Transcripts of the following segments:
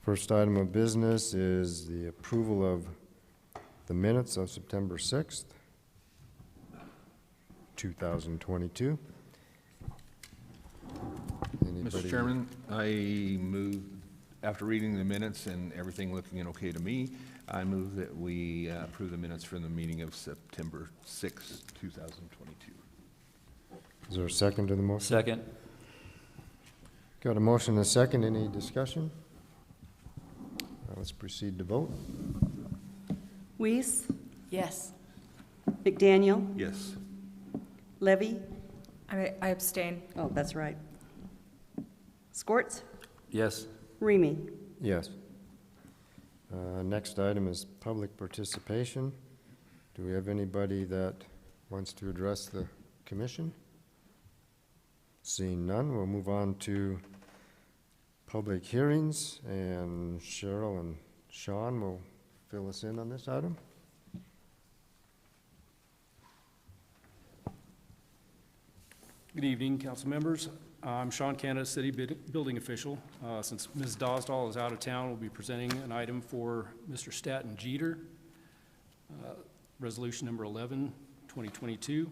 First item of business is the approval of the minutes of September 6th, 2022. Mr. Chairman, I move, after reading the minutes and everything looking okay to me, I move that we approve the minutes from the meeting of September 6, 2022. Is there a second to the motion? Second. Got a motion and a second. Any discussion? Let's proceed to vote. Weiss? Yes. McDaniel? Yes. Levy? I abstain. Oh, that's right. Scorts? Yes. Remy? Yes. Next item is public participation. Do we have anybody that wants to address the commission? Seeing none, we'll move on to public hearings, and Cheryl and Sean will fill us in on this item. Good evening, council members. I'm Sean Canada, city building official. Since Ms. Dosdall is out of town, we'll be presenting an item for Mr. Staton Jeter, resolution number 11, 2022.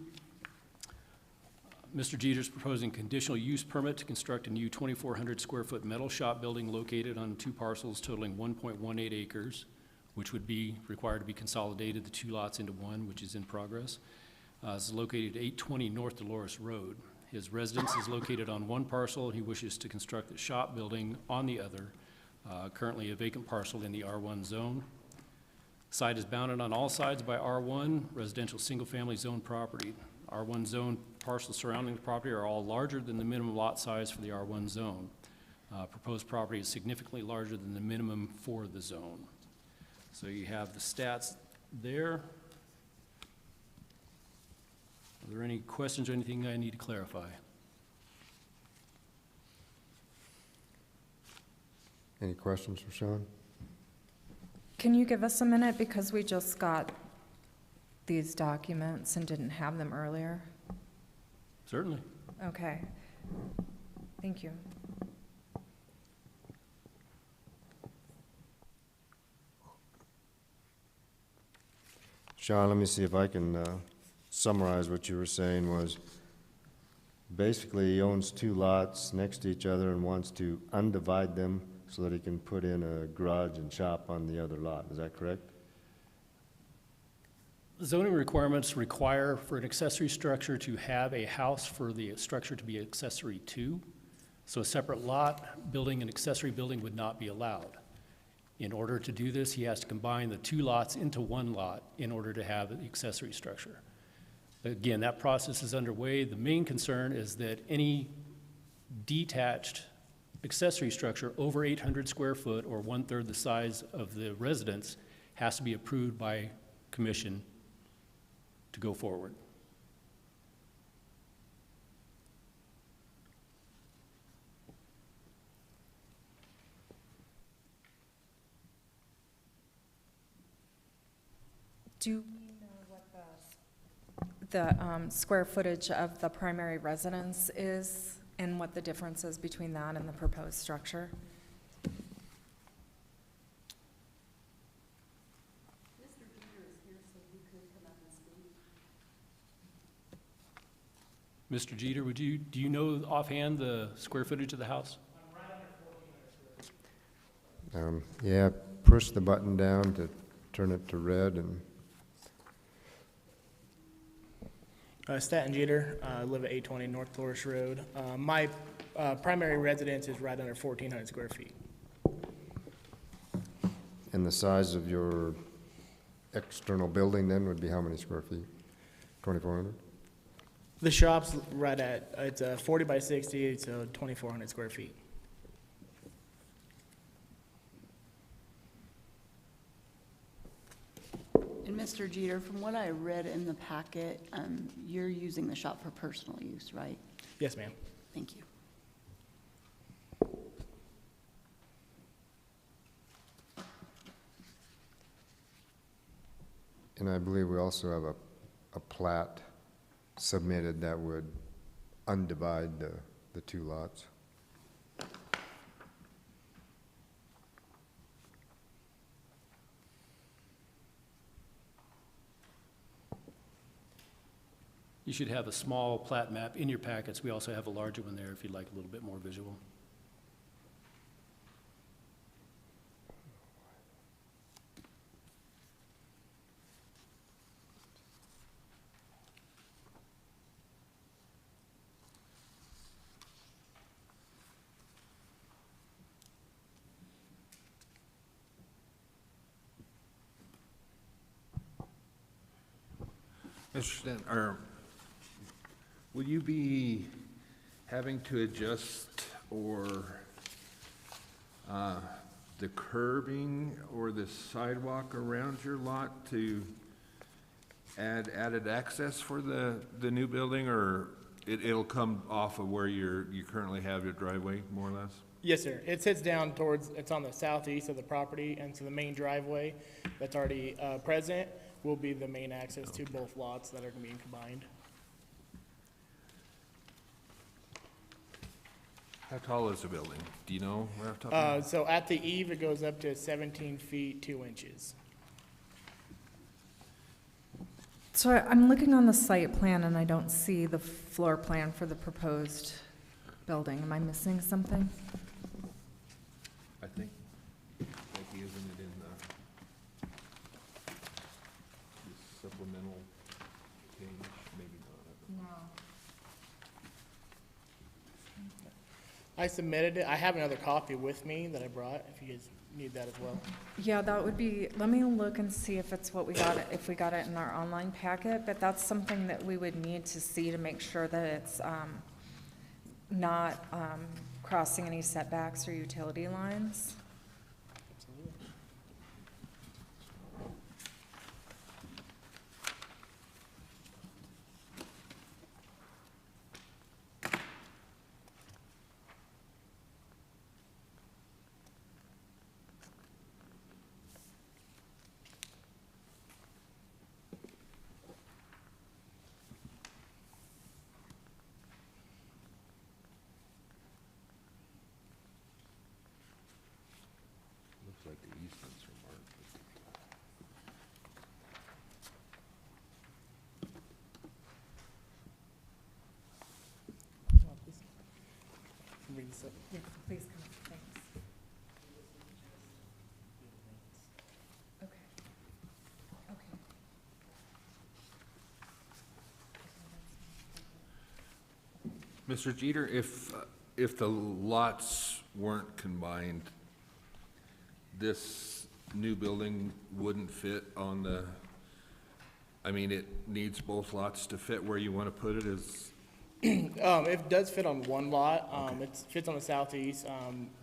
Mr. Jeter is proposing conditional use permit to construct a new 2,400 square foot metal shop building located on 2 parcels totaling 1.18 acres, which would be required to be consolidated, the 2 lots into one, which is in progress. This is located at 820 North Dolores Road. His residence is located on 1 parcel. He wishes to construct the shop building on the other, currently a vacant parcel in the R1 zone. The site is bounded on all sides by R1, residential single-family zone property. R1 zone parcels surrounding the property are all larger than the minimum lot size for the R1 zone. Proposed property is significantly larger than the minimum for the zone. So you have the stats there. Are there any questions or anything I need to clarify? Any questions for Sean? Can you give us a minute because we just got these documents and didn't have them earlier? Certainly. Okay. Thank you. Sean, let me see if I can summarize what you were saying. Was basically he owns 2 lots next to each other and wants to undivide them so that he can put in a garage and shop on the other lot. Is that correct? Zoning requirements require for an accessory structure to have a house for the structure to be accessory to. So a separate lot building an accessory building would not be allowed. In order to do this, he has to combine the 2 lots into 1 lot in order to have the accessory structure. Again, that process is underway. The main concern is that any detached accessory structure over 800 square foot or 1/3 the size of the residence has to be approved by commission to go forward. Do you know what the square footage of the primary residence is and what the difference is between that and the proposed structure? Mr. Jeter is here, so he could come up and speak. Mr. Jeter, do you know offhand the square footage of the house? Yeah, push the button down to turn it to red. And Staton Jeter, I live at 820 North Dolores Road. My primary residence is right under 1,400 square feet. and the size of your external building then would be how many square feet? 2,400? The shop's right at, it's a 40 by 60, so 2,400 square feet. And Mr. Jeter, from what I read in the packet, you're using the shop for personal use, right? Yes, ma'am. Thank you. And I believe we also have a plat submitted that would undivide the two lots. You should have a small plat map in your packets. We also have a larger one there if you'd like a little bit more visual. Mr. Stanton, will you be having to adjust the curbing or the sidewalk around your lot to add added access for the new building, or it'll come off of where you currently have your driveway, more or less? Yes, sir. It sits down towards, it's on the southeast of the property, and so the main driveway that's already present will be the main access to both lots that are being combined. How tall is the building? Do you know right off the top of your head? So at the eave, it goes up to 17 feet, 2 inches. So I'm looking on the site plan and I don't see the floor plan for the proposed building. Am I missing something? I think isn't it in the supplemental page? Maybe not. No. I submitted it. I have another copy with me that I brought, if you guys need that as well. Yeah, that would be, let me look and see if it's what we got, if we got it in our online packet, but that's something that we would need to see to make sure that it's not crossing any setbacks or utility lines. Looks like the easements are marked. Read this up. Yes, please come, thanks. Okay. Okay. Mr. Jeter, if the lots weren't combined, this new building wouldn't fit on the, I mean, it needs both lots to fit where you want to put it, It does fit on one lot. It fits on the southeast.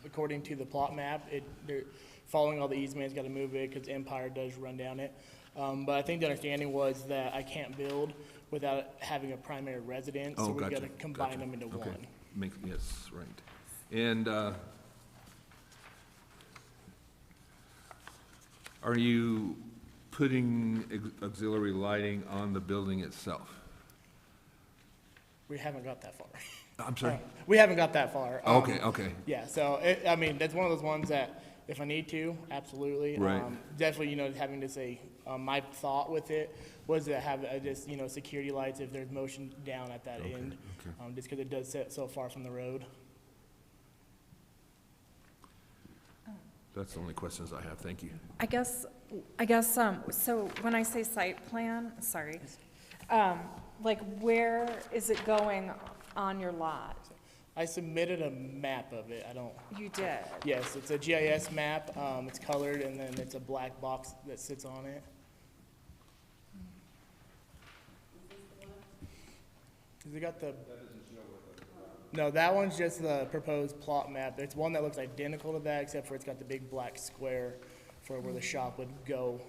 According to the plot map, they're following all the easements, got to move it because Empire does run down it. But I think the understanding was that I can't build without having a primary residence, so Oh, we got gotcha, to combine gotcha. them into Okay. one. Yes, right. And are you putting auxiliary lighting on the building itself? We haven't got that far. I'm sorry? We haven't got that far. Okay. Yeah, so, I mean, that's one of those ones that if I need to, absolutely. Right. Definitely, having to say, my thought with it was to have just, security lights if there's motion down at that end. okay. Just because it does sit so far from the road. That's the only questions I have. Thank you. I guess, so when I say site plan, sorry, like where is it going on your lot? I submitted a map of it. I don't, You did? yes, it's a GIS map. It's colored and then it's a black box that sits on it. Has it got the? No, that one's just the proposed plot map. It's one that looks identical to that, except for it's got the big black square for where the shop would go.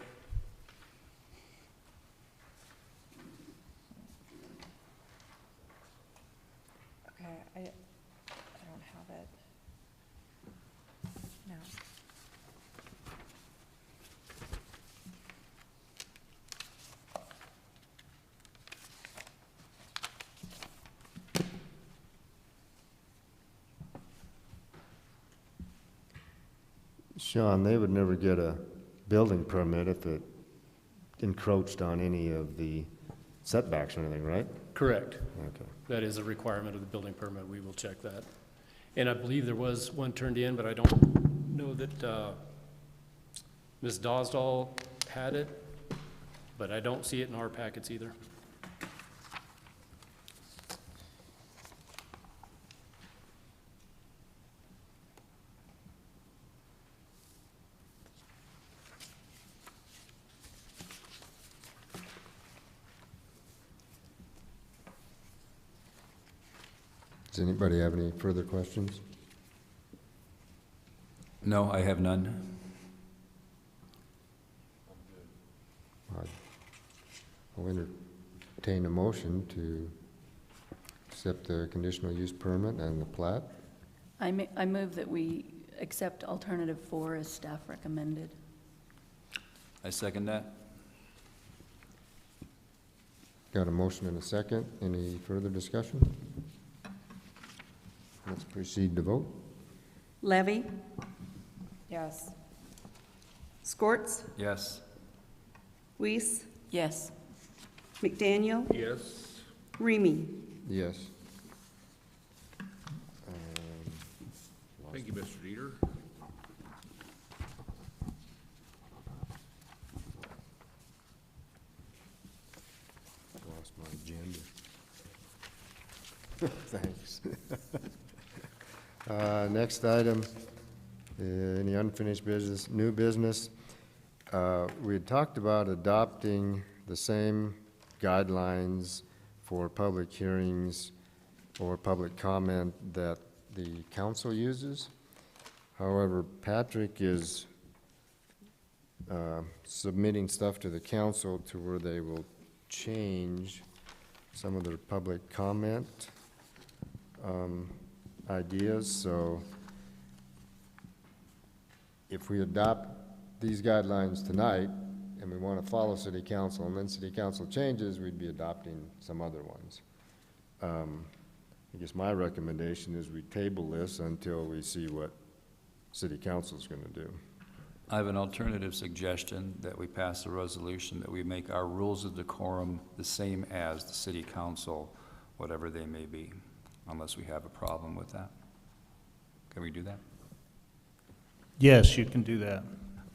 Okay, I don't have it. No. Sean, they would never get a building permit if it encroached on any of the setbacks or anything, right? Correct. Okay. That is a requirement of the building permit. We will check that. And I believe there was one turned in, but I don't know that Ms. Dosdall had it, but I don't see it in our packets either. Does anybody have any further questions? No, I have none. I'll entertain a motion to accept the conditional use permit and the plat. I move that we accept alternative 4 as staff recommended. I second that. Got a motion and a second. Any further discussion? Let's proceed to vote. Levy, Yes. Scorts, Yes. Weiss, Yes. McDaniel, Yes. Remy. Yes. Thank you, Mr. Dieter. Lost my agenda. Thanks. Next item, any unfinished business, new business. We had talked about adopting the same guidelines for public hearings or public comment that the council uses. However, Patrick is submitting stuff to the council to where they will change some of their public comment ideas. So if we adopt these guidelines tonight and we want to follow city council and then city council changes, we'd be adopting some other ones. I guess my recommendation is we table this until we see what city council is going to do. I have an alternative suggestion that we pass a resolution that we make our rules of decorum the same as the city council, whatever they may be, unless we have a problem with that. Can we do that? Yes, you can do that.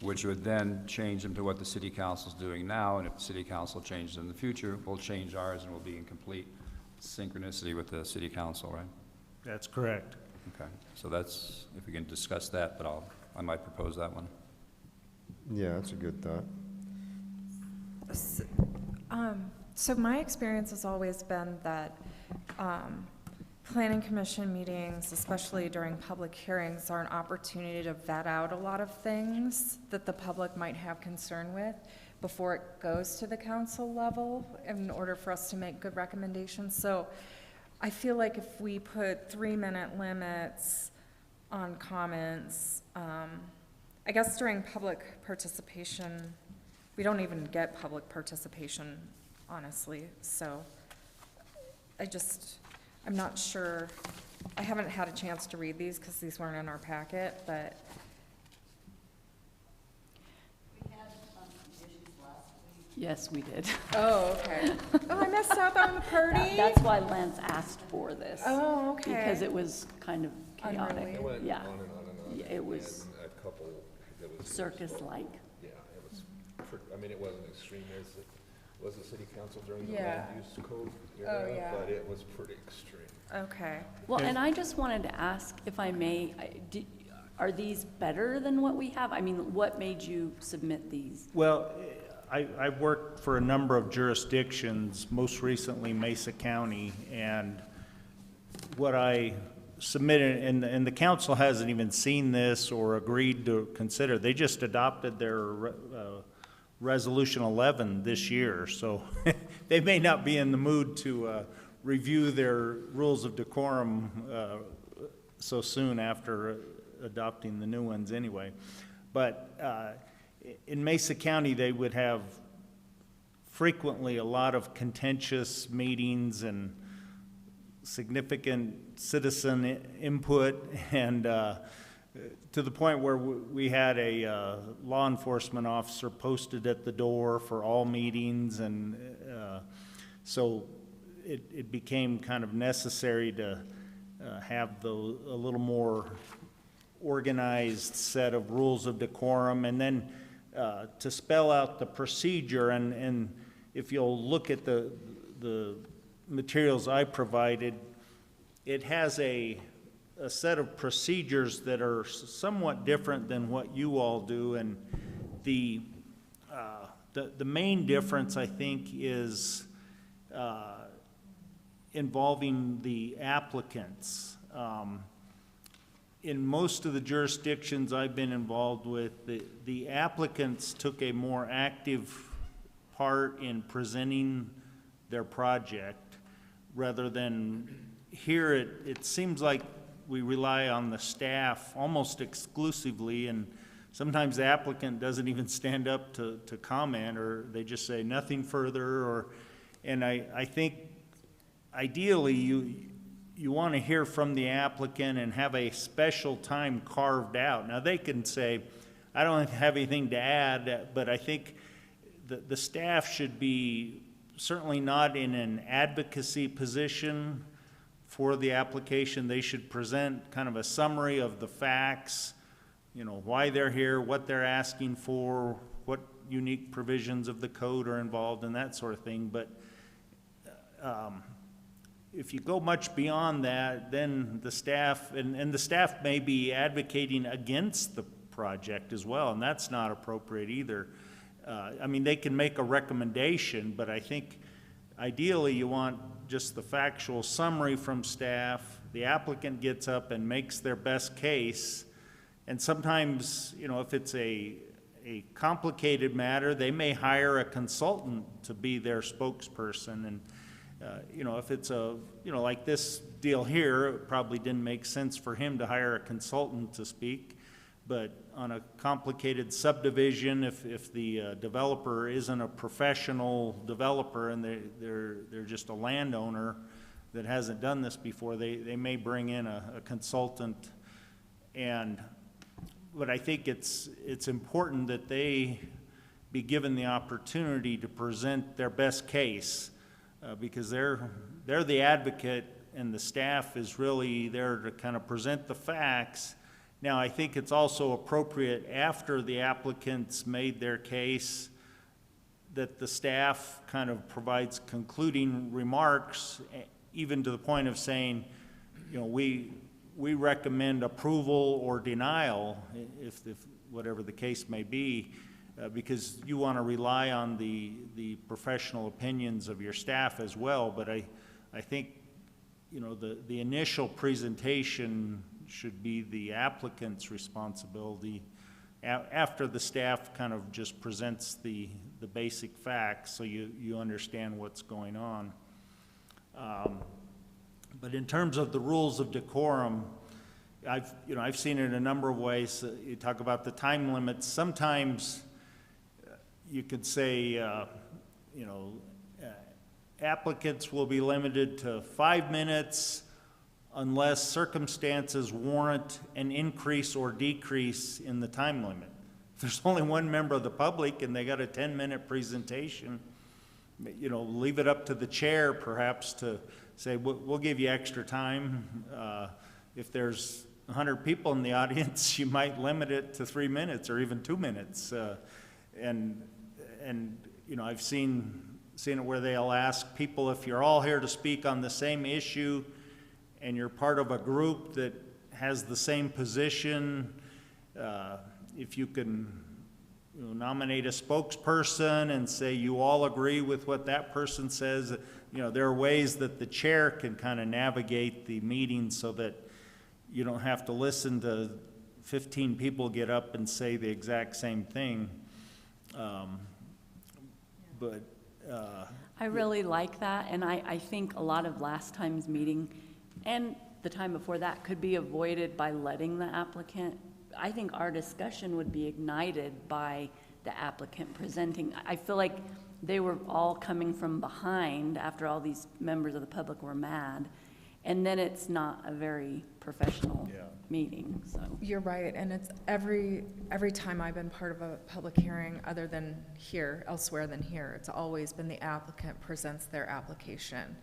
Which would then change them to what the city council is doing now, and if the city council changes in the future, we'll change ours and we'll be in complete synchronicity with the city council, right? That's correct. Okay, so that's, if we can discuss that, but I might propose that one. Yeah, that's a good thought. So my experience has always been that planning commission meetings, especially during public hearings, are an opportunity to vet out a lot of things that the public might have concern with before it goes to the council level in order for us to make good recommendations. So I feel like if we put 3-minute limits on comments, I guess during public participation, we don't even get public participation, honestly. So I'm not sure. I haven't had a chance to read these because these weren't in our packet, but. We had some issues last week. Yes, we did. Oh, okay. Oh, I missed out on the party? That's why Lance asked for this. Oh, okay. Because it was kind of chaotic. Unrelated. It went Yeah. on and on and on. Yeah, it was And a couple, it was. circus-like. Yeah, it was, I mean, it wasn't extreme as it was the city council during the Yeah. land use code Oh, era, yeah. but it was pretty extreme. Okay. Well, and I just wanted to ask, if I may, are these better than what we have? I mean, what made you submit these? Well, I've worked for a number of jurisdictions, most recently Mesa County, and what I submitted, and the council hasn't even seen this or agreed to consider, they just adopted their Resolution 11 this year, so they may not be in the mood to review their rules of decorum so soon after adopting the new ones anyway. But in Mesa County, they would have frequently a lot of contentious meetings and significant citizen input, and to the point where we had a law enforcement officer posted at the door for all meetings, and so it became kind of necessary to have a little more organized set of rules of decorum, and then to spell out the procedure. And if you'll look at the materials I provided, it has a set of procedures that are somewhat different than what you all do. And the main difference, I think, is involving the applicants. In most of the jurisdictions I've been involved with, the applicants took a more active part in presenting their project, rather than here it seems like we rely on the staff almost exclusively, and sometimes the applicant doesn't even stand up to comment, or they just say nothing further. And I think ideally you want to hear from the applicant and have a special time carved out. Now, they can say, I don't have anything to add, but I think the staff should be certainly not in an advocacy position for the application. They should present kind of a summary of the facts, why they're here, what they're asking for, what unique provisions of the code are involved, and that sort of thing. But if you go much beyond that, then the staff, and the staff may be advocating against the project as well, and that's not appropriate either. I mean, they can make a recommendation, but I think ideally you want just the factual summary from staff. The applicant gets up and makes their best case, and sometimes, if it's a complicated matter, they may hire a consultant to be their spokesperson. And if it's like this deal here, it probably didn't make sense for him to hire a consultant to speak. But on a complicated subdivision, if the developer isn't a professional developer and they're just a landowner that hasn't done this before, they may bring in a consultant. But I think it's important that they be given the opportunity to present their best case, because they're the advocate, and the staff is really there to kind of present the facts. Now, I think it's also appropriate, after the applicants made their case, that the staff kind of provides concluding remarks, even to the point of saying, we recommend approval or denial, if whatever the case may be, because you want to rely on the professional opinions of your staff as well. But I think, the initial presentation should be the applicant's responsibility, after the staff kind of just presents the basic facts, so you understand what's going on. But in terms of the rules of decorum, I've seen it in a number of ways. You talk about the time limits. Sometimes you could say, applicants will be limited to 5 minutes unless circumstances warrant an increase or decrease in the time limit. If there's only one member of the public and they got a 10-minute presentation, leave it up to the chair perhaps to say, we'll give you extra time. If there's 100 people in the audience, you might limit it to 3 minutes or even 2 minutes. And I've seen it where they'll ask people, if you're all here to speak on the same issue and you're part of a group that has the same position, if you can nominate a spokesperson and say you all agree with what that person says. There are ways that the chair can kind of navigate the meeting so that you don't have to listen to 15 people get up and say the exact same thing. I really like that, and I think a lot of last time's meeting and the time before that could be avoided by letting the applicant. I think our discussion would be ignited by the applicant presenting. I feel like they were all coming from behind after all these members of the public were mad, and then it's not a very professional meeting, so. You're right, and it's every time I've been part of a public hearing, other than here, elsewhere than here, it's always been the applicant presents their application.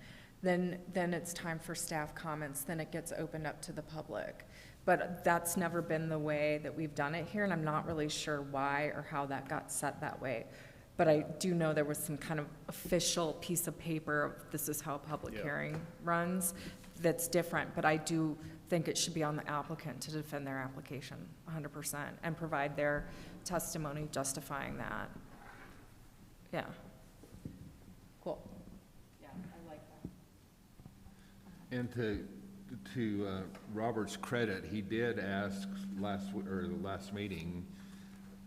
then it's time for staff comments, then it gets opened up to the public. But that's never been the way that we've done it here, and I'm not really sure why or how that got set that way. But I do know there was some kind of official piece of paper, of this is how a public hearing runs, that's different. But I do think it should be on the applicant to defend their application 100% and provide their testimony justifying that. Yeah. Cool. Yeah, I like that. And to Robert's credit, he did ask the last meeting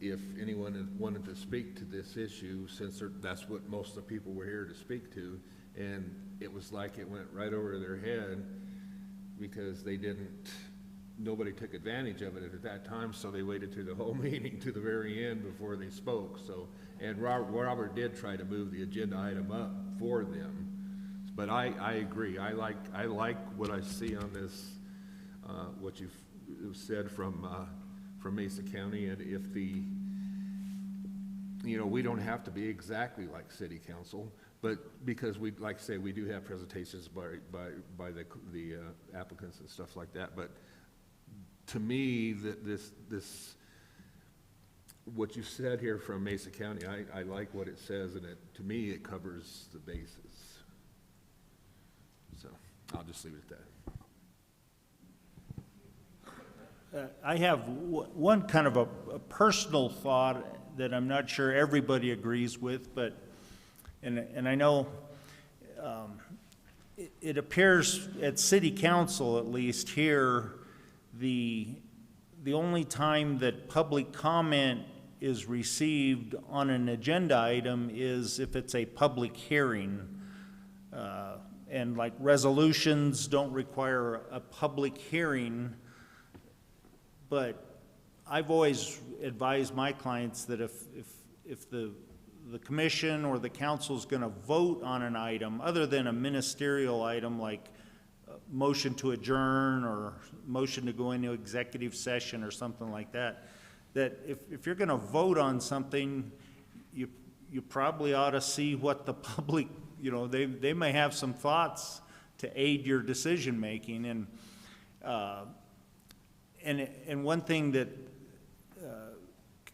if anyone wanted to speak to this issue, since that's what most of the people were here to speak to, and it was like it went right over their head because nobody took advantage of it at that time, so they waited through the whole meeting to the very end before they spoke. So, and Robert did try to move the agenda item up for them. But I agree. I like what I see on this, what you've said from Mesa County, and if we don't have to be exactly like city council, but because we, like I say, we do have presentations by the applicants and stuff like that. But to me, this what you said here from Mesa County, I like what it says, and to me, it covers the bases. So I'll just leave it at that. I have one kind of a personal thought that I'm not sure everybody agrees with, but, and I know it appears at city council, at least here, the only time that public comment is received on an agenda item is if it's a public hearing. And like resolutions don't require a public hearing, but I've always advised my clients that if the commission or the council is going to vote on an item, other than a ministerial item like motion to adjourn or motion to go into executive session or something like that, that if you're going to vote on something, you probably ought to see what the public, they may have some thoughts to aid your decision making, and one thing that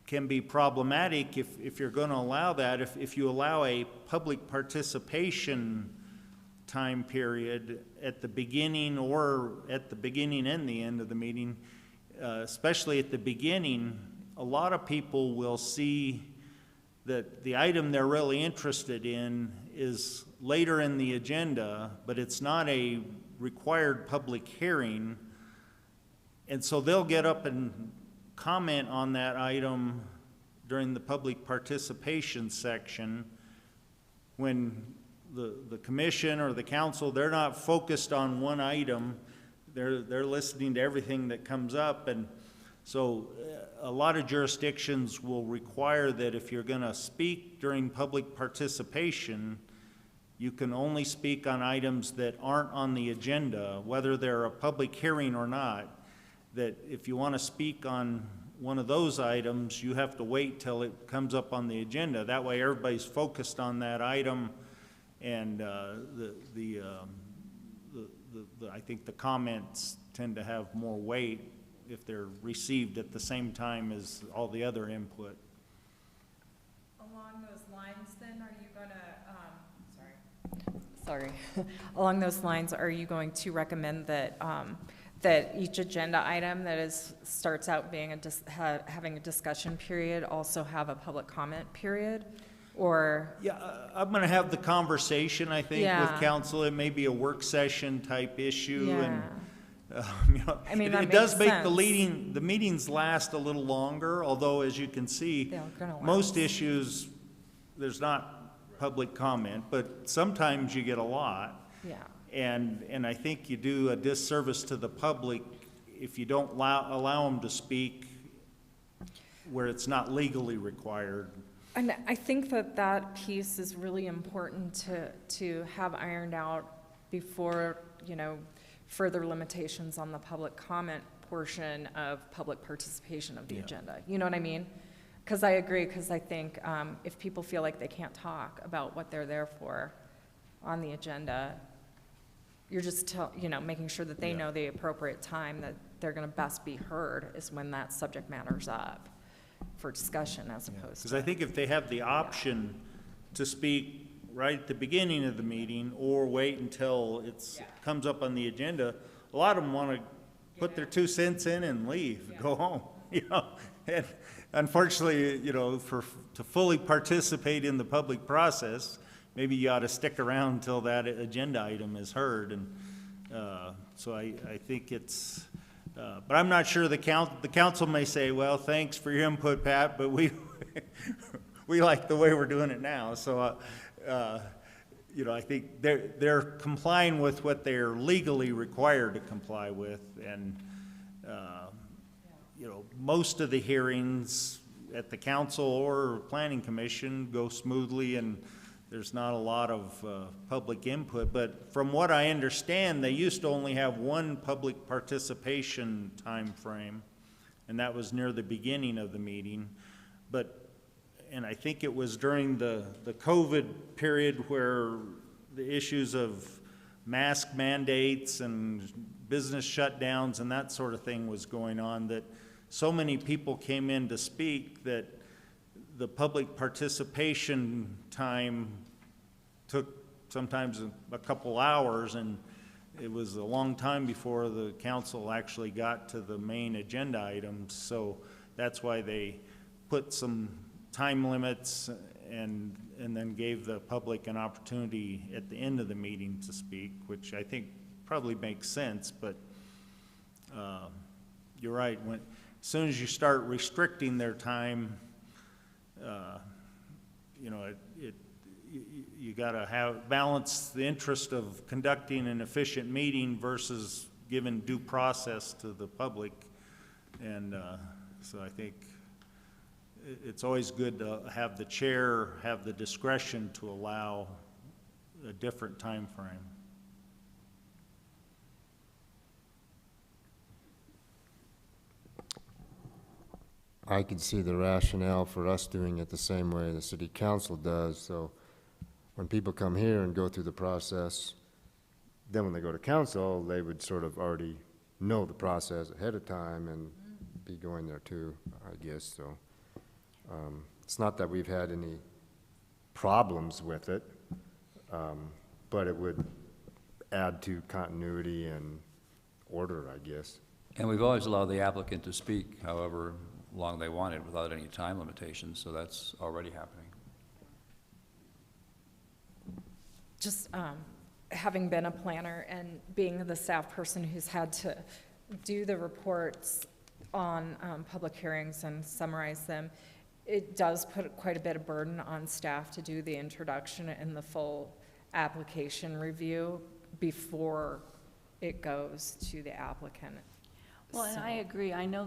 can be problematic if you're going to allow that, if you allow a public participation time period at the beginning or at the beginning and the end of the meeting, especially at the beginning, a lot of people will see that the item they're really interested in is later in the agenda, but it's not a required public hearing. And so they'll get up and comment on that item during the public participation section when the commission or the council, they're not focused on one item. They're listening to everything that comes up. And so a lot of jurisdictions will require that if you're going to speak during public participation, you can only speak on items that aren't on the agenda, whether they're a public hearing or not. That if you want to speak on one of those items, you have to wait till it comes up on the agenda. That way everybody's focused on that item, and I think the comments tend to have more weight if they're received at the same time as all the other input. Along those lines, then, are you going to, sorry. Along those lines, are you going to recommend that that each agenda item that starts out being having a discussion period also have a public comment period? Or? Yeah, I'm going to have the conversation, I think, with council. It may be a work session type issue. Yeah. And, I mean, that it does makes make sense. the meetings last a little longer, although as you can see, most issues, there's not public comment, but sometimes you get a lot. Yeah. And I think you do a disservice to the public if you don't allow them to speak where it's not legally required. And I think that piece is really important to have ironed out before, further limitations on the public comment portion of public participation of the agenda. You know what I mean? Because I agree, because I think if people feel like they can't talk about what they're there for on the agenda, you're just making sure that they Yeah. know the appropriate time that they're gonna best be heard is when that subject matter's up for discussion as opposed Because to. I think if they have the option to speak right at the beginning of the meeting or wait until comes up on the agenda, a lot of them want to put their 2 cents in and leave, go home, And unfortunately, to fully participate in the public process, maybe you ought to stick around until that agenda item is heard. And so I think it's, but I'm not sure the council may say, well, thanks for your input, Pat, but we like the way we're doing it now. So, I think they're complying with what they're legally required to comply with. And, most of the hearings at the council or planning commission go smoothly, and there's not a lot of public input. But from what I understand, they used to only have one public participation time frame, and that was near the beginning of the meeting. And I think it was during the COVID period where the issues of mask mandates and business shutdowns and that sort of thing was going on, that so many people came in to speak that the public participation time took sometimes a couple hours, and it was a long time before the council actually got to the main agenda items. So that's why they put some time limits and then gave the public an opportunity at the end of the meeting to speak, which I think probably makes sense. But you're right, as soon as you start restricting their time, you gotta balance the interest of conducting an efficient meeting versus giving due process to the public. And so I think it's always good to have the chair have the discretion to allow a different time frame. I could see the rationale for us doing it the same way the city council does. So when people come here and go through the process, then when they go to council, they would sort of already know the process ahead of time and be going there too, I guess. So it's not that we've had any problems with it, but it would add to continuity and order, I guess. And we've always allowed the applicant to speak however long they wanted without any time limitations, so that's already happening. Just having been a planner and being the staff person who's had to do the reports on public hearings and summarize them, it does put quite a bit of burden on staff to do the introduction and the full application review before it goes to the applicant. Well, and I agree. I know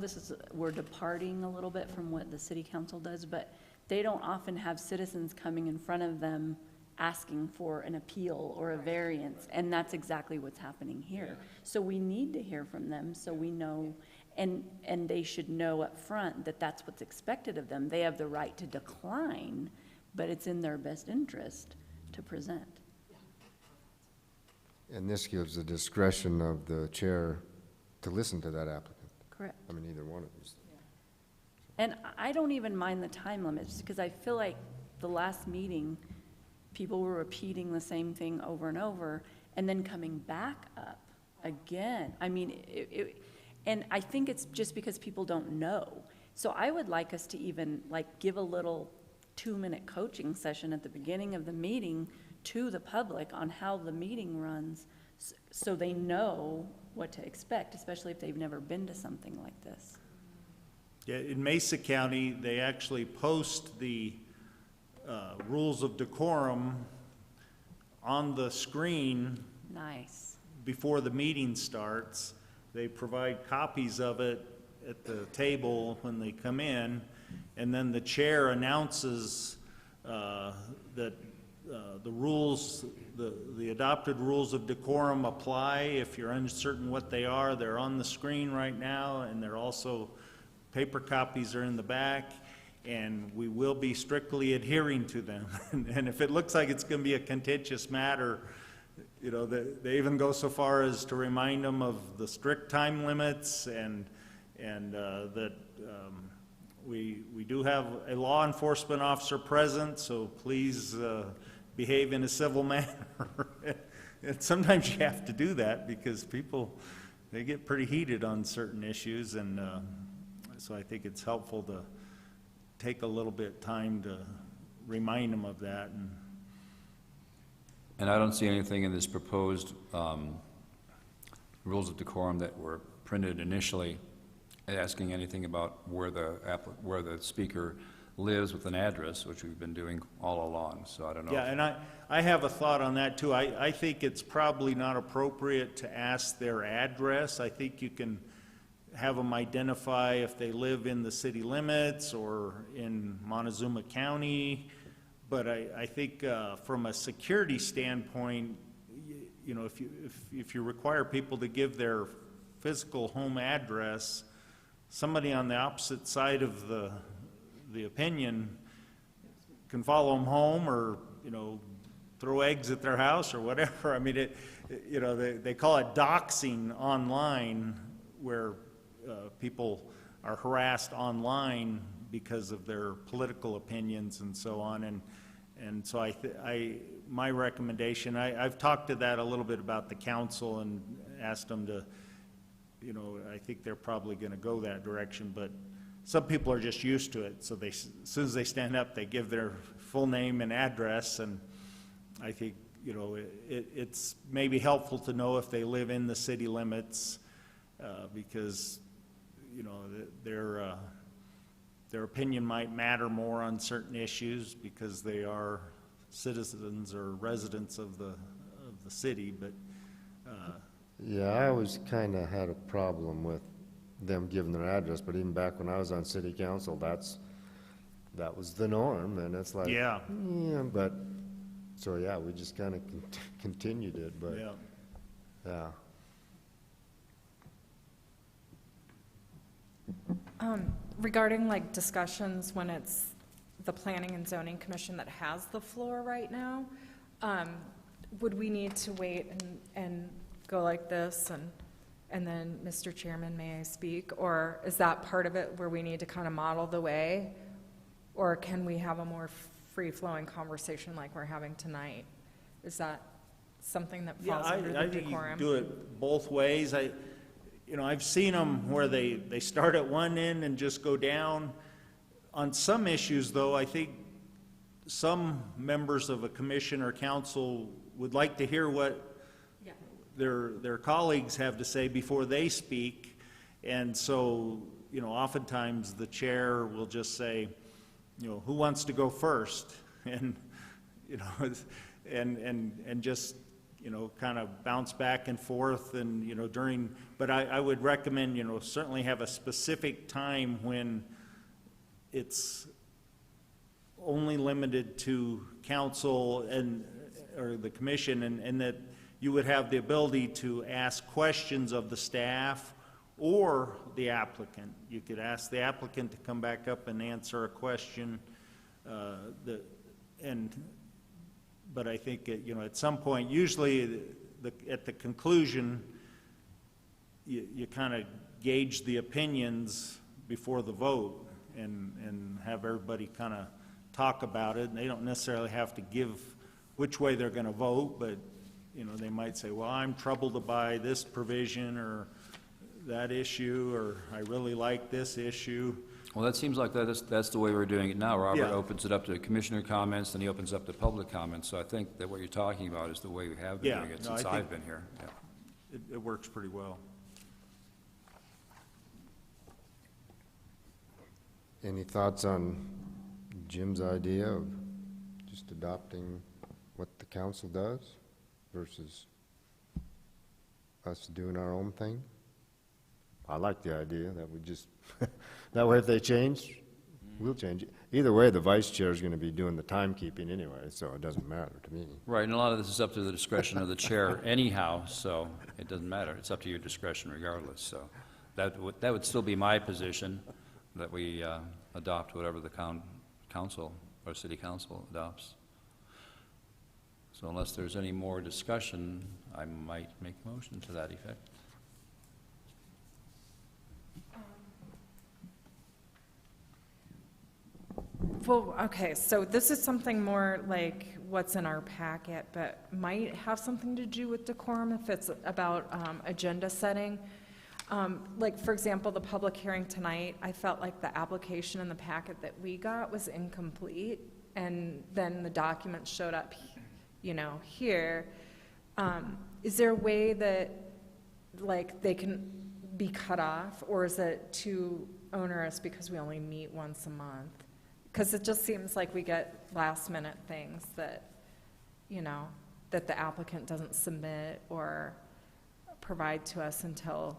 we're departing a little bit from what the city council does, but they don't often have citizens coming in front of them asking for an appeal or a variance, and that's exactly what's happening here. So we need to hear from them so we know, and they should know up front that that's what's expected of them. They have the right to decline, but it's in their best interest to present. And this gives the discretion of the chair to listen to that applicant. Correct. I mean, either one of these. And I don't even mind the time limits, because I feel like the last meeting, people were repeating the same thing over and over, and then coming back up again. I mean, and I think it's just because people don't know. So I would like us to even give a little 2-minute coaching session at the beginning of the meeting to the public on how the meeting runs, so they know what to expect, especially if they've never been to something like this. Yeah, in Mesa County, they actually post the rules of decorum on the screen Nice. before the meeting starts. They provide copies of it at the table when they come in, and then the chair announces that the rules, the adopted rules of decorum apply. If you're uncertain what they are, they're on the screen right now, and they're also, paper copies are in the back, and we will be strictly adhering to them. And if it looks like it's going to be a contentious matter, you know, they even go so far as to remind them of the strict time limits and that we do have a law enforcement officer present, so please behave in a civil manner. And sometimes you have to do that because people, they get pretty heated on certain issues, and so I think it's helpful to take a little bit time to remind them of that. And I don't see anything in this proposed rules of decorum that were printed initially asking anything about where the speaker lives with an address, which we've been doing all along, so I don't know. Yeah, and I have a thought on that too. I think it's probably not appropriate to ask their address. I think you can have them identify if they live in the city limits or in Montezuma County. But I think from a security standpoint, you know, if you require people to give their physical home address, somebody on the opposite side of the opinion can follow them home, or, you know, throw eggs at their house or whatever. I mean, you know, they call it doxing online, where people are harassed online because of their political opinions and so on. And so my recommendation, I've talked to that a little bit about the council and asked them to, you know, I think they're probably going to go that direction, but some people are just used to it. So as soon as they stand up, they give their full name and address. And I think, you know, it's maybe helpful to know if they live in the city limits, because, you know, their opinion might matter more on certain issues because they are citizens or residents of the city. But Yeah, I always kind of had a problem with them giving their address, but even back when I was on city council, that was the norm, and it's like, yeah, but, so yeah, we just kind of continued it, but, yeah. Regarding like discussions when it's the Planning and Zoning Commission that has the floor right now, would we need to wait and go like this and then, Mr. Chairman, may I speak? Or is that part of it where we need to kind of model the way? Or can we have a more free-flowing conversation like we're having tonight? Is that something that falls under the I think you decorum? can do it both ways. You know, I've seen them where they start at one end and just go down. On some issues, though, I think some members of a commission or council would like to hear what their colleagues have to say before they speak. And so, you know, oftentimes the chair will just say, you know, who wants to go first? And, you know, and just, you know, kind of bounce back and forth, and, you know, but I would recommend, you know, certainly have a specific time when it's only limited to council or the commission, and that you would have the ability to ask questions of the staff or the applicant. You could ask the applicant to come back up and answer a question, but I think, you know, at some point, usually at the conclusion, you kind of gauge the opinions before the vote and have everybody kind of talk about it. And they don't necessarily have to give which way they're going to vote, but, you know, they might say, well, I'm troubled by this provision or that issue, or I really like this issue. Well, that seems like that's the way we're doing it now. Robert Yeah. opens it up to commissioner comments, then he opens up to public comments. So I think that what you're talking about is the way we have been Yeah, doing it no, since I think- I've been here. Yeah. It works pretty well. any thoughts on Jim's idea of just adopting what the council does versus us doing our own thing? I like the idea that we just, that way if they change, we'll change it. Either way, the vice chair is going to be doing the timekeeping anyway, so it doesn't matter to me. Right, and a lot of this is up to the discretion of the chair anyhow, so it doesn't matter. It's up to your discretion regardless, so that would still be my position, that we adopt whatever the council or city council adopts. So unless there's any more discussion, I might make a motion to that effect. Well, okay, so this is something more like what's in our packet, but might have something to do with decorum if it's about agenda setting. Like, for example, the public hearing tonight, I felt like the application in the packet that we got was incomplete, and then the documents showed up, you know, here. Is there a way that, like, they can be cut off, or is it too onerous because we only meet once a month? Because it just seems like we get last-minute things that, you know, that the applicant doesn't submit or provide to us until,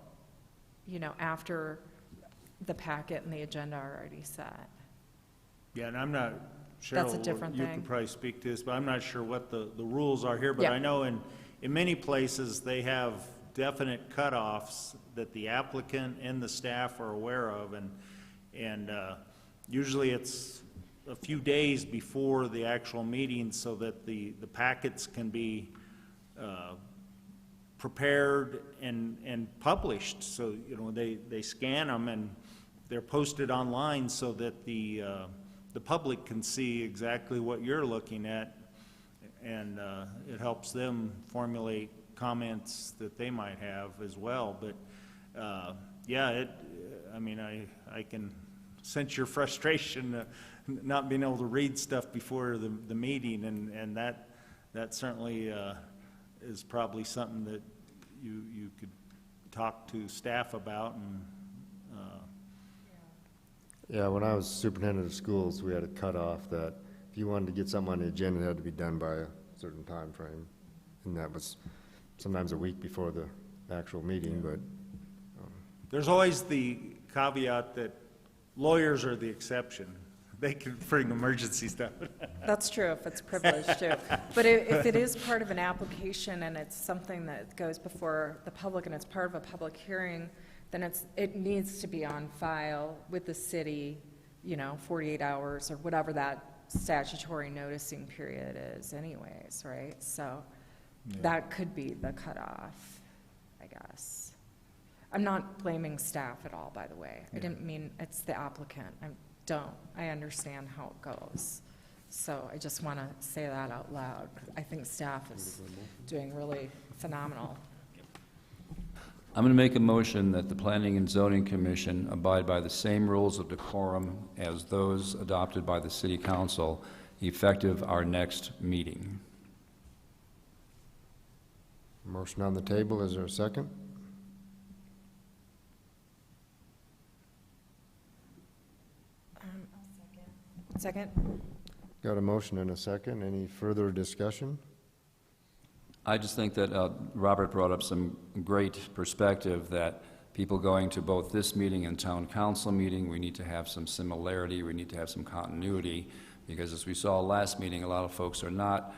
you know, after the packet and the agenda are already set. Yeah, and I'm not, That's a Cheryl, different you thing. could probably speak to this, but I'm not sure what the rules are here. But Yeah. I know in many places, they have definite cutoffs that the applicant and the staff are aware of, and usually it's a few days before the actual meeting so that the packets can be prepared and published. So, you know, they scan them and they're posted online so that the public can see exactly what you're looking at, and it helps them formulate comments that they might have as well. But yeah, I mean, I can sense your frustration not being able to read stuff before the meeting, and that certainly is probably something that you could talk to staff about. And Yeah, when I was superintendent of schools, we had a cutoff that if you wanted to get something on the agenda, it had to be done by a certain time frame. And that was sometimes a week before the actual meeting, but there's always the caveat that lawyers are the exception. They can bring emergency stuff. That's true if it's privileged too. But if it is part of an application and it's something that goes before the public and it's part of a public hearing, then it needs to be on file with the city, you know, 48 hours or whatever that statutory noticing period is anyways, right? So that could be the cutoff, I guess. I'm not blaming staff at all, by the way. I didn't mean it's the applicant. I understand how it goes. So I just want to say that out loud. I think staff is doing really phenomenal. I'm going to make a motion that the Planning and Zoning Commission abide by the same rules of decorum as those adopted by the City Council, effective our next meeting. motion on the table, is there a second? Second? Got a motion and a second. Any further discussion? I just think that Robert brought up some great perspective that people going to both this meeting and town council meeting, we need to have some similarity, we need to have some continuity, because as we saw last meeting, a lot of folks are not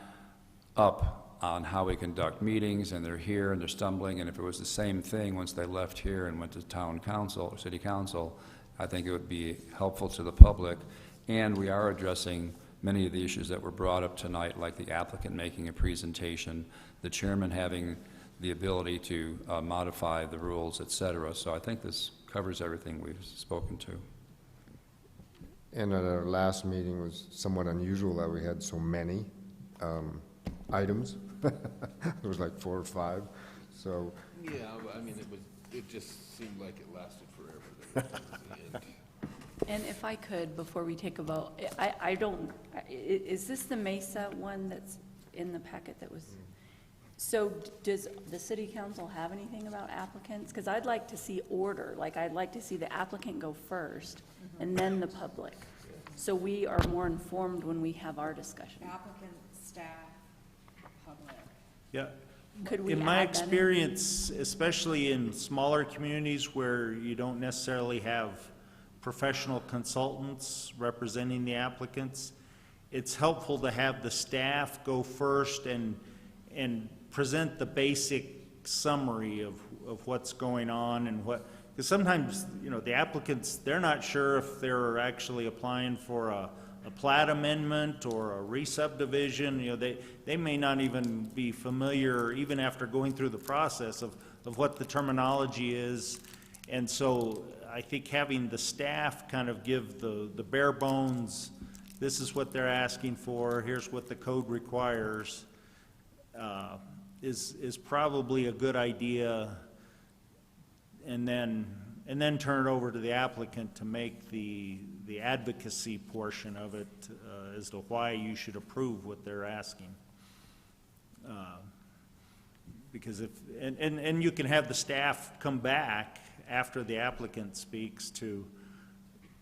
up on how we conduct meetings, and they're here and they're stumbling, and if it was the same thing once they left here and went to town council or city council, I think it would be helpful to the public. And we are addressing many of the issues that were brought up tonight, like the applicant making a presentation, the chairman having the ability to modify the rules, et cetera. So I think this covers everything we've spoken to. And at our last meeting was somewhat unusual that we had so many items. There was like 4 or 5, so. Yeah, I mean, it just seemed like it lasted forever. And if I could, before we take a vote, is this the Mesa one that's in the packet that was? So does the city council have anything about applicants? Because I'd like to see order, like I'd like to see the applicant go first and then the public. So we are more informed when we have our discussion. Applicant, staff, public. Yeah. Could we In my add that in? experience, especially in smaller communities where you don't necessarily have professional consultants representing the applicants, it's helpful to have the staff go first and present the basic summary of what's going on and what, because sometimes, you know, the applicants, they're not sure if they're actually applying for a plat amendment or a re-subdivision, you know, they may not even be familiar, even after going through the process of what the terminology is. And so I think having the staff kind of give the bare bones, this is what they're asking for, here's what the code requires, is probably a good idea. And then turn it over to the applicant to make the advocacy portion of it as to why you should approve what they're asking. Because and you can have the staff come back after the applicant speaks to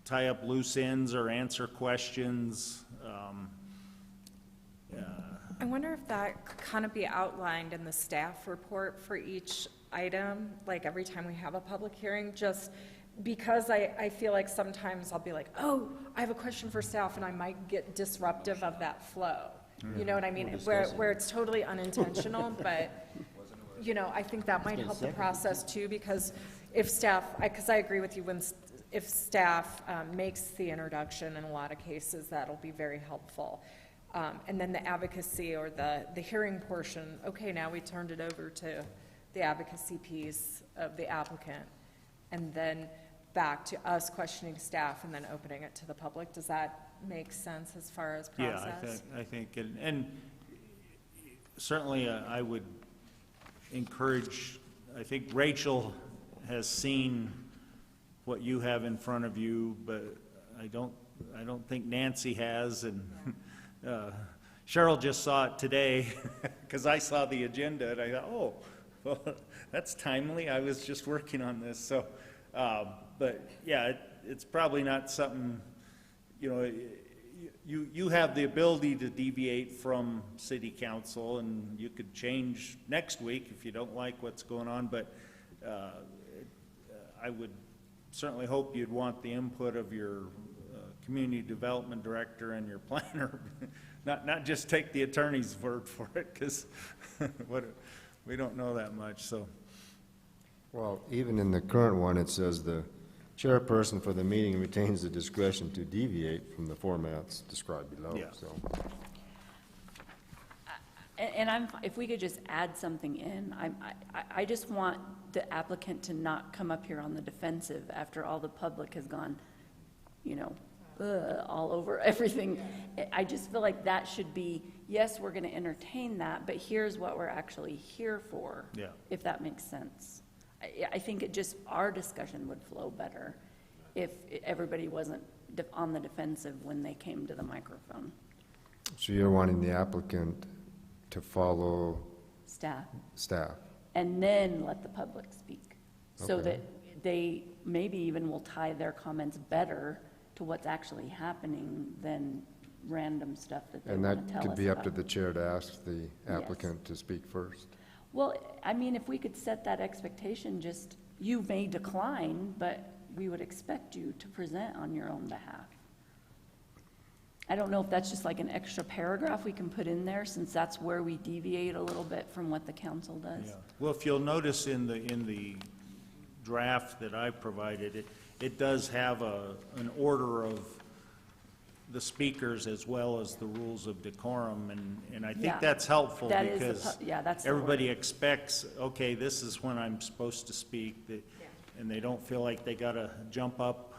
tie up loose ends or answer questions. I wonder if that could kind of be outlined in the staff report for each item, like every time we have a public hearing, just because I feel like sometimes I'll be like, oh, I have a question for staff, and I might get disruptive of that flow. You know what I mean? Where it's totally unintentional, but, you know, I think that might help the process too, because if staff, because I agree with you, if staff makes the introduction, in a lot of cases, that'll be very helpful. And then the advocacy or the hearing portion, okay, now we turned it over to the advocacy piece of the applicant, and then back to us questioning staff and then opening it to the public. Does that make sense as far as process? Yeah, I think, and certainly I would encourage, I think Rachel has seen what you have in front of you, but I don't think Nancy has, and Cheryl just saw it today because I saw the agenda and I thought, oh, well, that's timely. I was just working on this. So, but yeah, it's probably not something, you know, you have the ability to deviate from city council, and you could change next week if you don't like what's going on, but I would certainly hope you'd want the input of your community development director and your planner, not just take the attorney's word for it, because we don't know that much, so. Well, even in the current one, it says the chairperson for the meeting retains the discretion to deviate from the formats described below, Yeah. so. And if we could just add something in, I just want the applicant to not come up here on the defensive after all the public has gone, you know, all over everything. I just feel like that should be, yes, we're gonna entertain that, but here's what we're actually here for. Yeah. If that makes sense. I think it just, our discussion would flow better if everybody wasn't on the defensive when they came to the microphone. So you're wanting the applicant to follow Staff. And then let the public speak, so Okay. that they maybe even will tie their comments better to what's actually happening than random stuff that they And want to that tell us could be up to about. the chair to ask the applicant to speak first. Well, I mean, if we could set that expectation, just, you may decline, but we would expect you to present on your own behalf. I don't know if that's just like an extra paragraph we can put in there, since that's where we deviate a little bit from what the council does. Yeah. Well, if you'll notice in the draft that I provided, it does have an order of the speakers as well as the rules of decorum, and I think Yeah. that's helpful That is the because yeah, that's the everybody word. expects, okay, this is when I'm supposed to speak, and they don't feel like they gotta jump up,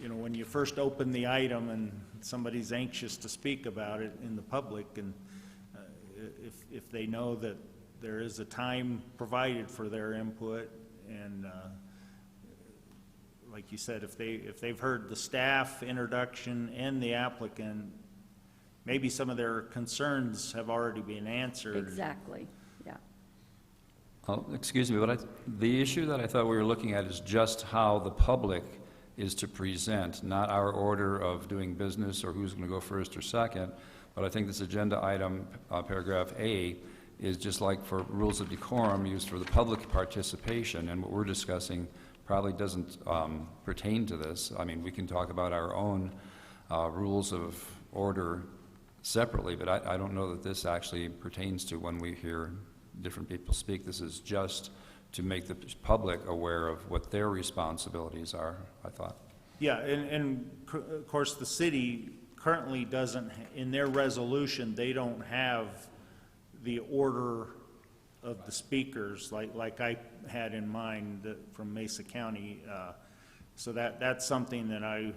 you know, when you first open the item and somebody's anxious to speak about it in the public, and if they know that there is a time provided for their input, and like you said, if they've heard the staff introduction and the applicant, maybe some of their concerns have already been answered. Exactly, yeah. Oh, excuse me, but the issue that I thought we were looking at is just how the public is to present, not our order of doing business or who's going to go first or second. But I think this agenda item, paragraph A, is just like for rules of decorum used for the public participation, and what we're discussing probably doesn't pertain to this. I mean, we can talk about our own rules of order separately, but I don't know that this actually pertains to when we hear different people speak. This is just to make the public aware of what their responsibilities are, I thought. Yeah, and of course, the city currently doesn't, in their resolution, they don't have the order of the speakers like I had in mind from Mesa County. So that's something that I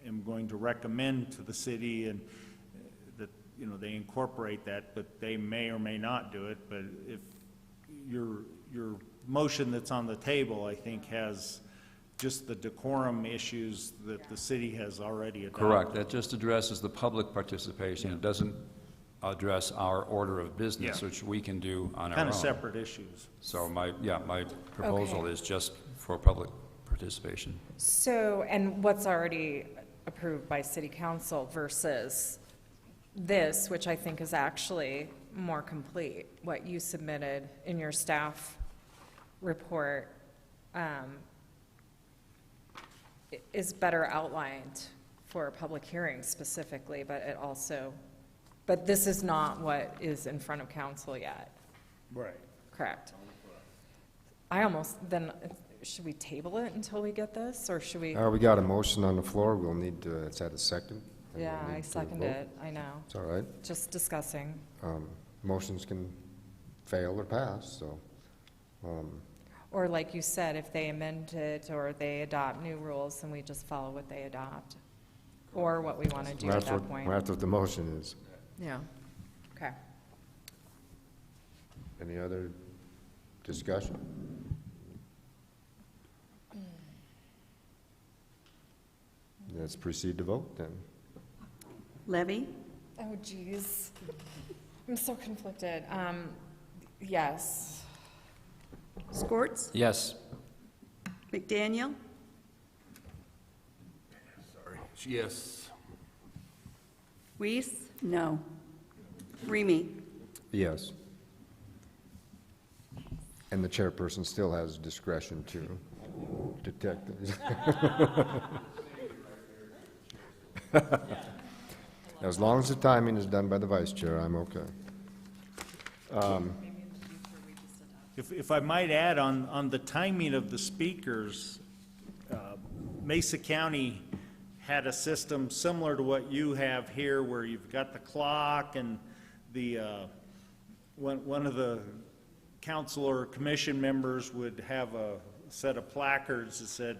am going to recommend to the city, and that, you know, they incorporate that, but they may or may not do it. But if your motion that's on the table, I think, has just the decorum issues that the city has already adopted. Correct. That just addresses the public participation. It doesn't address our order of business, Yeah. which we can do on our own. Kind of separate issues. So my proposal Okay. is just for public participation. So, and what's already approved by city council versus this, which I think is actually more complete, what you submitted in your staff report, is better outlined for a public hearing specifically, but it also, but this is not what is in front of council yet, Right. correct? I almost, then, should we table it until we get this, or should we? We got a motion on the floor, we'll need to, it's at a second. and Yeah, we'll I need to second vote. it, I know, It's all right. just discussing. Motions can fail or pass, so, Or like you said, if they amend it or they adopt new rules, then we just follow what they adopt, or what we want to do at that's that what, point. that's what the motion is. Yeah, okay. Any other discussion? Let's proceed to vote then. Levy, Oh, geez. I'm so conflicted. Yes. Scorts, Yes. McDaniel, Sorry. Yes. Weiss, No. Remy. Yes. And the chairperson still has discretion to detect these. As long as the timing is done by the vice chair, I'm okay. If I might add on the timing of the speakers, Mesa County had a system similar to what you have here, where you've got the clock and the, one of the council or commission members would have a set of placards that said,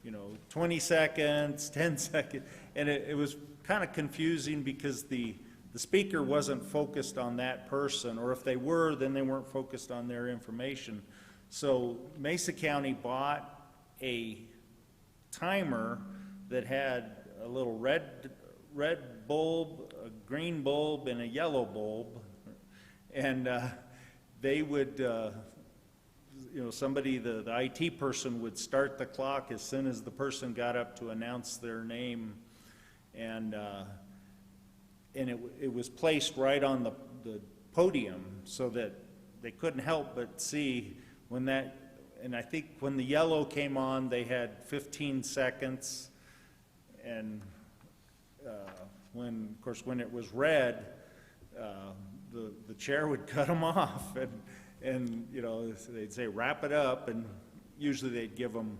you know, 20 seconds, 10 seconds, and it was kind of confusing because the speaker wasn't focused on that person, or if they were, then they weren't focused on their information. So Mesa County bought a timer that had a little red bulb, a green bulb, and a yellow bulb, and they would, you know, somebody, the IT person would start the clock as soon as the person got up to announce their name, and it was placed right on the podium so that they couldn't help but see when that, and I think when the yellow came on, they had 15 seconds, and when, of course, when it was red, the chair would cut them off, and you know, they'd say, wrap it up, and usually they'd give them,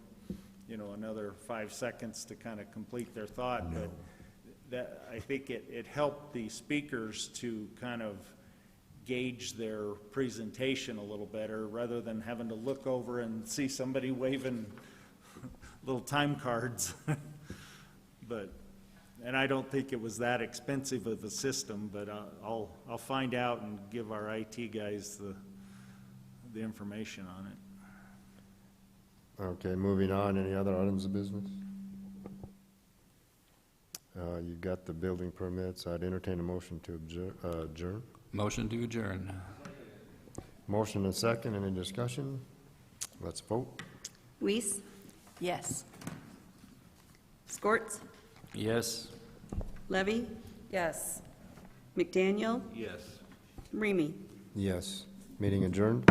you know, another 5 seconds to kind of complete their thought, but that, I think it helped the speakers to kind of gauge their presentation a little better, rather than having to look over and see somebody waving little time cards. But, and I don't think it was that expensive of a system, but I'll find out and give our IT guys the information on it. Okay, moving on, any other items of business? You've got the building permits, I'd entertain a motion to adjourn. Motion to adjourn. Motion and second, any discussion? Let's vote. Weiss, Yes. Scorts, Yes. Levy, Yes. McDaniel, Yes. Remy. Yes. Meeting adjourned.